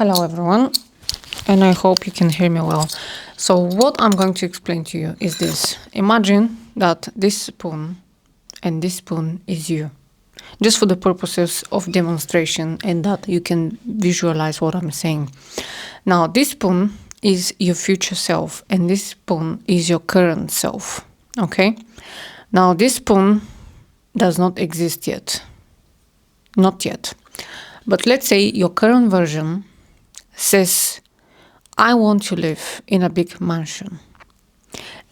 Hello everyone, and I hope you can hear me well. So what I'm going to explain to you is this. Imagine that this spoon and this spoon is you. Just for the purposes of demonstration and that you can visualize what I'm saying. Now this spoon is your future self and this spoon is your current self. Okay? Now this spoon does not exist yet. Not yet. But let's say your current version says, I want to live in a big mansion.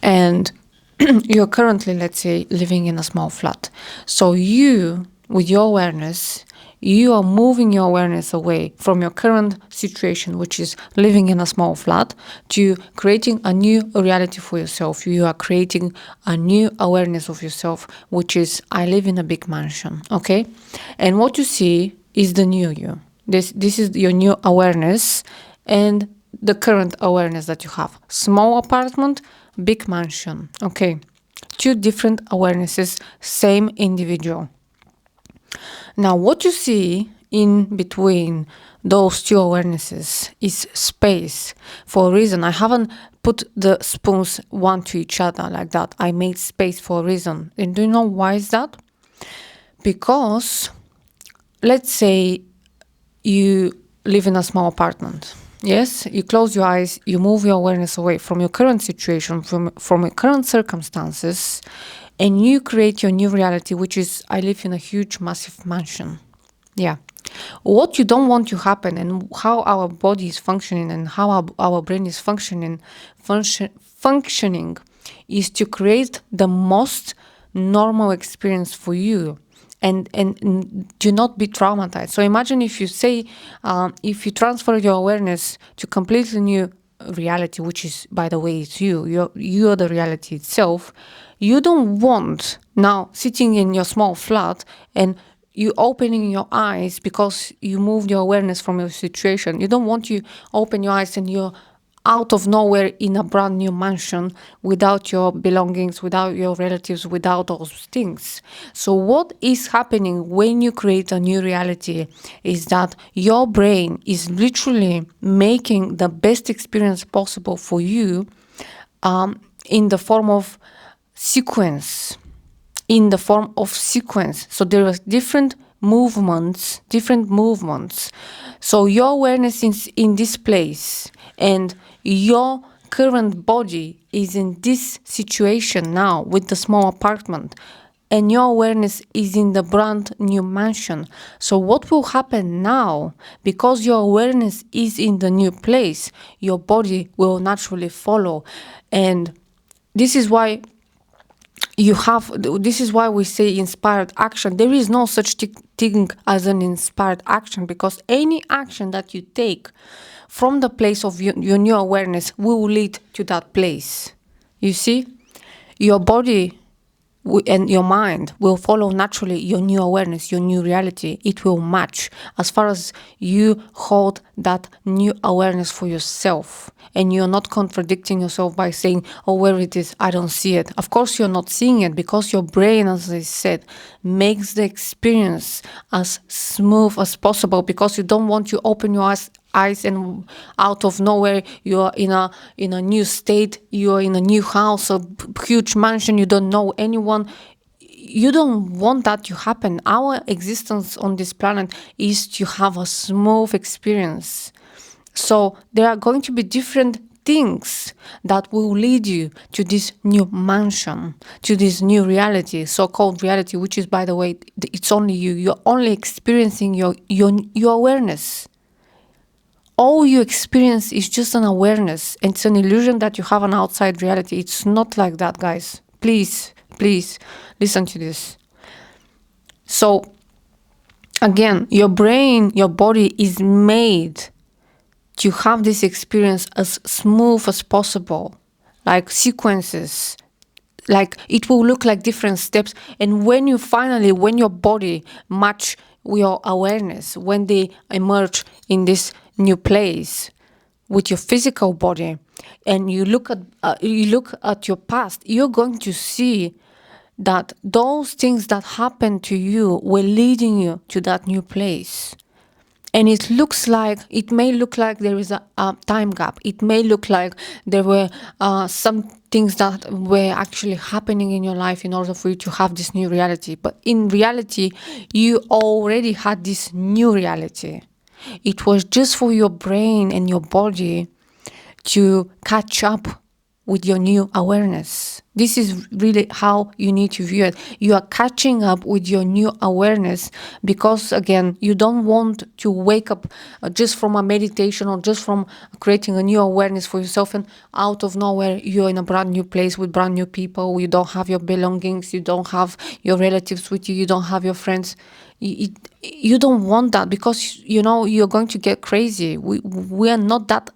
And you're currently, let's say, living in a small flat. So you, with your awareness, you are moving your awareness away from your current situation, which is living in a small flat, to creating a new reality for yourself. You are creating a new awareness of yourself, which is, I live in a big mansion, okay? And what you see is the new you. This is your new awareness and the current awareness that you have. Small apartment, big mansion, okay? Two different awarenesses, same individual. Now, what you see in between those two awarenesses is space. For a reason, I haven't put the spoons one to each other like that. I made space for a reason. And do you know why is that? Because, let's say you live in a small apartment. Yes, you close your eyes, you move your awareness away from your current situation, from your current circumstances, and you create your new reality, which is, I live in a huge, massive mansion. Yeah. What you don't want to happen and how our body is functioning and how our brain is functioning is to create the most normal experience for you. And do not be traumatized. So imagine if you say, if you transfer your awareness to completely new reality, which is, by the way, it's you. You're the reality itself. You don't want now sitting in your small flat and you opening your eyes because you moved your awareness from your situation. You don't want to open your eyes and you're out of nowhere in a brand new mansion without your belongings, without your relatives, without those things. So what is happening when you create a new reality is that your brain is literally making the best experience possible for you in the form of sequence. So there are different movements. So your awareness is in this place and your current body is in this situation now with the small apartment and your awareness is in the brand new mansion. So what will happen now, because your awareness is in the new place, your body will naturally follow. And this is why we say inspired action. There is no such thing as an inspired action, because any action that you take from the place of your new awareness will lead to that place. You see, your body and your mind will follow naturally your new awareness, your new reality. It will match as far as you hold that new awareness for yourself. And you're not contradicting yourself by saying, oh, where it is, I don't see it. Of course, you're not seeing it because your brain, as I said, makes the experience as smooth as possible, because you don't want to open your eyes and out of nowhere you're in a new state, you're in a new house, a huge mansion, you don't know anyone. You don't want that to happen. Our existence on this planet is to have a smooth experience. So there are going to be different things that will lead you to this new mansion, to this new reality, so-called reality, which is, by the way, it's only you. You're only experiencing your awareness. All you experience is just an awareness. And it's an illusion that you have an outside reality. It's not like that, guys. Please listen to this. So again, your brain, your body is made to have this experience as smooth as possible, like sequences, like it will look like different steps. And when your body match your awareness, when they emerge in this new place with your physical body, and you look at your past, you're going to see that those things that happened to you were leading you to that new place. And it may look like there is a time gap. It may look like there were some things that were actually happening in your life in order for you to have this new reality. But in reality, you already had this new reality. It was just for your brain and your body to catch up with your new awareness. This is really how you need to view it. You are catching up with your new awareness because, again, you don't want to wake up just from a meditation or just from creating a new awareness for yourself, and out of nowhere you're in a brand new place with brand new people. You don't have your belongings, you don't have your relatives with you, you don't have your friends. You don't want that, because you're going to get crazy. We are not that,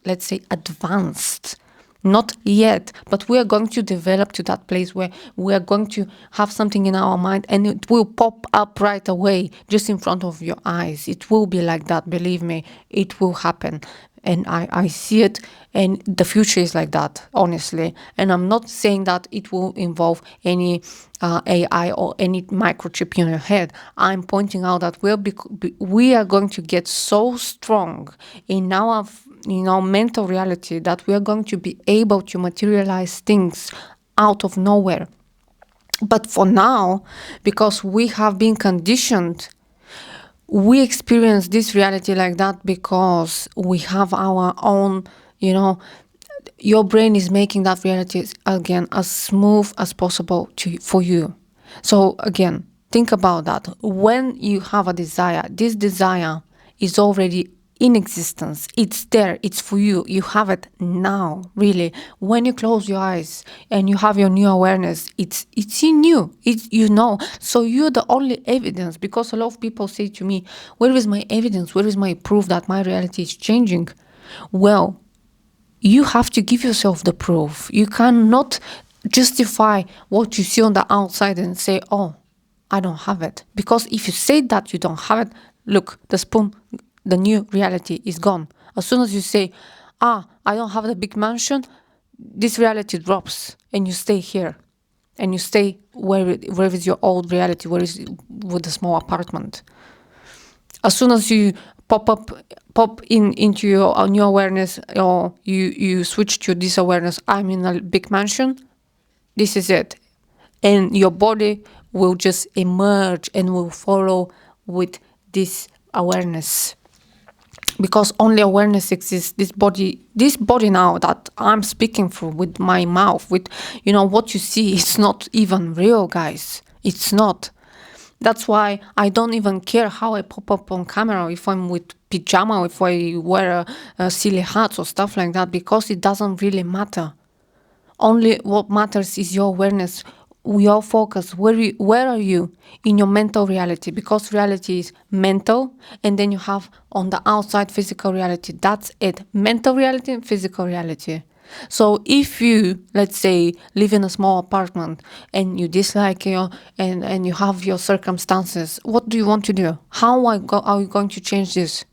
let's say, advanced, not yet, but we are going to develop to that place where we are going to have something in our mind and it will pop up right away just in front of your eyes. It will be like that, believe me. It will happen, and I see it, and the future is like that, honestly. And I'm not saying that it will involve any AI or any microchip in your head. I'm pointing out that we are going to get so strong in our mental reality that we are going to be able to materialize things out of nowhere. But for now, because we have been conditioned, we experience this reality like that because we have our own, your brain is making that reality, again, as smooth as possible for you. So again, think about that. When you have a desire, this desire is already in existence. It's there. It's for you. You have it now, really. When you close your eyes and you have your new awareness, it's in you. So you're the only evidence, because a lot of people say to me, where is my evidence? Where is my proof that my reality is changing? Well, you have to give yourself the proof. You cannot justify what you see on the outside and say, oh, I don't have it. Because if you say that you don't have it, look, the spoon, the new reality is gone. As soon as you say, I don't have the big mansion, this reality drops and you stay here. And you stay where is your old reality, where is with the small apartment. As soon as you pop into your new awareness, or you switch to this awareness, I'm in a big mansion, this is it. And your body will just emerge and will follow with this awareness, because only awareness exists. This body now that I'm speaking through with my mouth, with what you see, it's not even real, guys. It's not. That's why I don't even care how I pop up on camera, if I'm with pajama, if I wear a silly hat or stuff like that, because it doesn't really matter. Only what matters is your awareness, your focus. Where are you in your mental reality? Because reality is mental, and then you have on the outside physical reality. That's it. Mental reality and physical reality. So if you, let's say, live in a small apartment and you dislike and you have your circumstances, what do you want to do? How are you going to change this?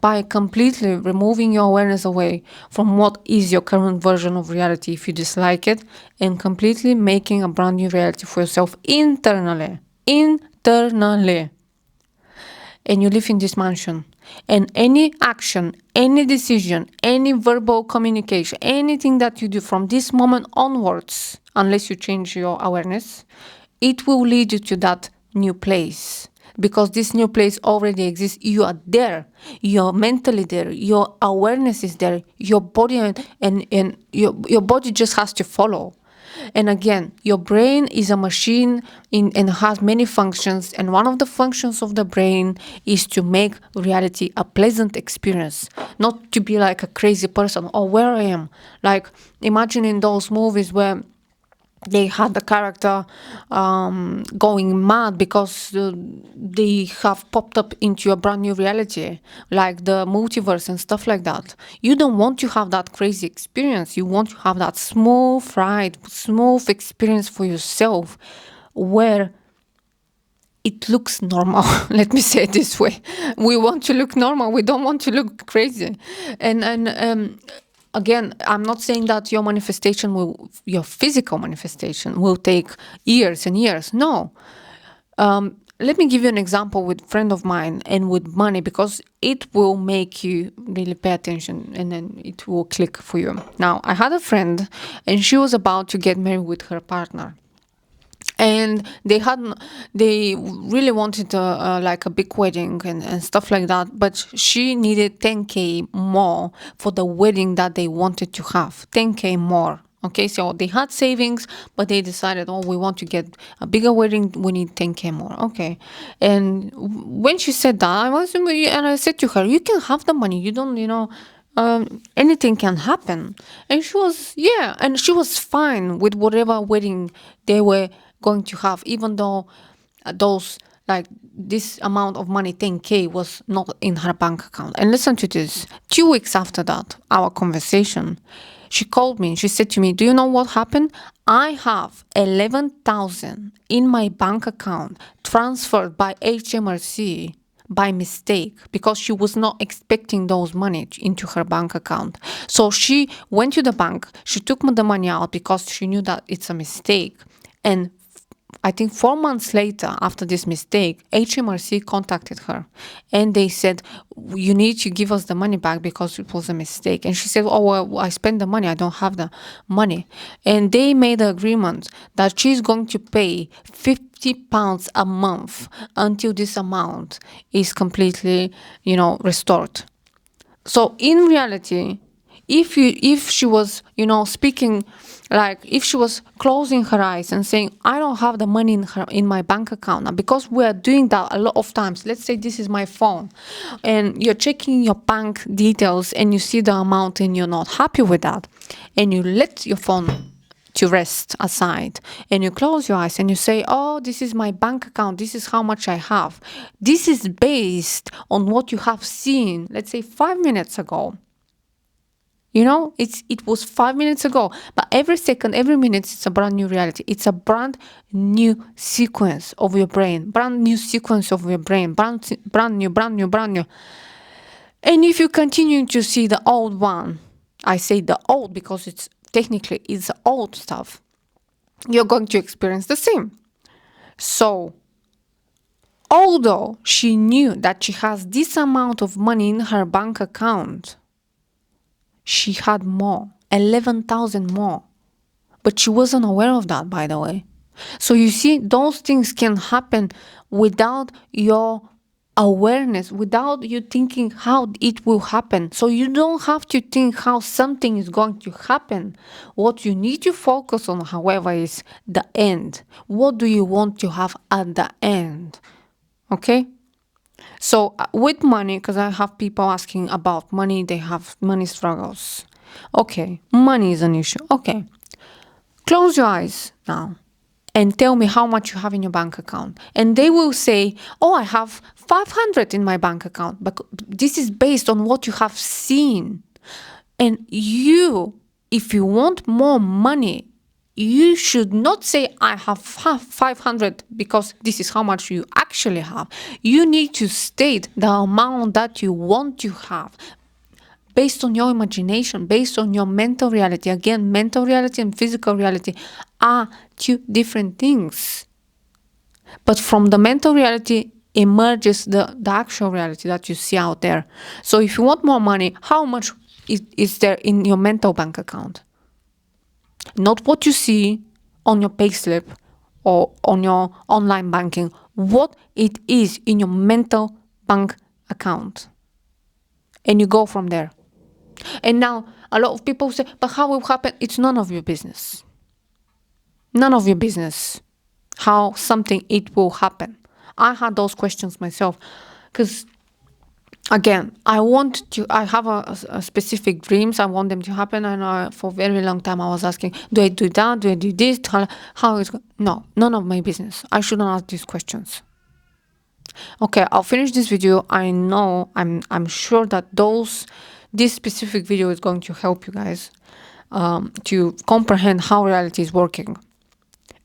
By completely removing your awareness away from what is your current version of reality, if you dislike it, and completely making a brand new reality for yourself internally. And you live in this mansion. And any action, any decision, any verbal communication, anything that you do from this moment onwards, unless you change your awareness, it will lead you to that new place. Because this new place already exists. You are there. You're mentally there. Your awareness is there. Your body and your body just has to follow. And again, your brain is a machine and has many functions. And one of the functions of the brain is to make reality a pleasant experience, not to be like a crazy person. Oh, where I am. Like, imagine in those movies where they had the character going mad because they have popped up into a brand new reality, like the multiverse and stuff like that. You don't want to have that crazy experience. You want to have that smooth ride, smooth experience for yourself, where it looks normal. Let me say it this way. We want to look normal. We don't want to look crazy. And again, I'm not saying that your physical manifestation will take years and years. No. let me give you an example with a friend of mine and with money, because it will make you really pay attention and then it will click for you. Now, I had a friend and she was about to get married with her partner, and they really wanted like a big wedding and stuff like that, but she needed 10K more for the wedding that they wanted to have. 10K more. Okay, so they had savings, but they decided, oh, we want to get a bigger wedding, we need 10K more. Okay. And when she said that, and I said to her, you can have the money, you don't, anything can happen. And she was, yeah, and she was fine with whatever wedding they were going to have, even though those, like, this amount of money, 10K, was not in her bank account. And listen to this. 2 weeks after that, our conversation, she called me. She said to me, do you know what happened? I have 11,000 in my bank account transferred by HMRC by mistake, because she was not expecting those money into her bank account. So she went to the bank, she took the money out because she knew that it's a mistake. And I think 4 months later, after this mistake, HMRC contacted her and they said, you need to give us the money back because it was a mistake. And she said, oh, well, I spent the money, I don't have the money. And they made an agreement that she's going to pay £50 a month until this amount is completely, restored. So in reality, if she was, speaking, like if she was closing her eyes and saying, I don't have the money in my bank account now, because we are doing that a lot of times. Let's say this is my phone and you're checking your bank details and you see the amount and you're not happy with that, and you let your phone to rest aside and you close your eyes and you say, oh, this is my bank account, this is how much I have. This is based on what you have seen, let's say 5 minutes ago. It was 5 minutes ago, but every second, every minute, it's a brand new reality. It's a brand new sequence of your brain, brand new. And if you continue to see the old one, I say the old because it's old stuff, you're going to experience the same. So, although she knew that she has this amount of money in her bank account, she had more, 11,000 more. But she wasn't aware of that, by the way. So you see, those things can happen without your awareness, without you thinking how it will happen. So you don't have to think how something is going to happen. What you need to focus on, however, is the end. What do you want to have at the end? Okay? So with money, because I have people asking about money, they have money struggles. Okay, money is an issue. Okay, close your eyes now and tell me how much you have in your bank account. And they will say, oh, I have 500 in my bank account. But this is based on what you have seen. And if you want more money, you should not say, I have 500 because this is how much you actually have. You need to state the amount that you want to have based on your imagination, based on your mental reality. Again, mental reality and physical reality are two different things. But from the mental reality emerges the actual reality that you see out there. So if you want more money, how much is there in your mental bank account? Not what you see on your payslip or on your online banking, what it is in your mental bank account. And you go from there. And now a lot of people say, but how will it happen? It's none of your business. None of your business how it will happen. I had those questions myself because, again, I have a specific dreams. I want them to happen. And for a very long time, I was asking, do I do that? Do I do this? How is it? No, none of my business. I shouldn't ask these questions. Okay, I'll finish this video. I know, I'm sure that this specific video is going to help you guys to comprehend how reality is working.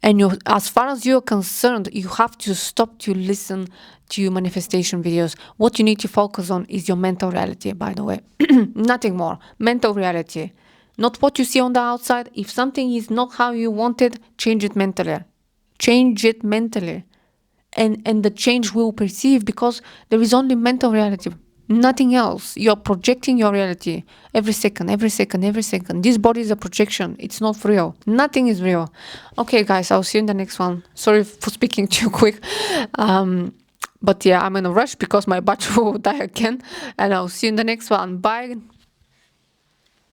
And as far as you're concerned, you have to stop to listen to manifestation videos. What you need to focus on is your mental reality, by the way. Nothing more. Mental reality. Not what you see on the outside. If something is not how you want it, change it mentally. Change it mentally. and the change we will perceive, because there is only mental reality, nothing else. You're projecting your reality every second, every second, every second. This body is a projection. It's not real. Nothing is real. Okay, guys, I'll see you in the next one. Sorry for speaking too quick. But yeah, I'm in a rush because my battery will die again. And I'll see you in the next one. Bye.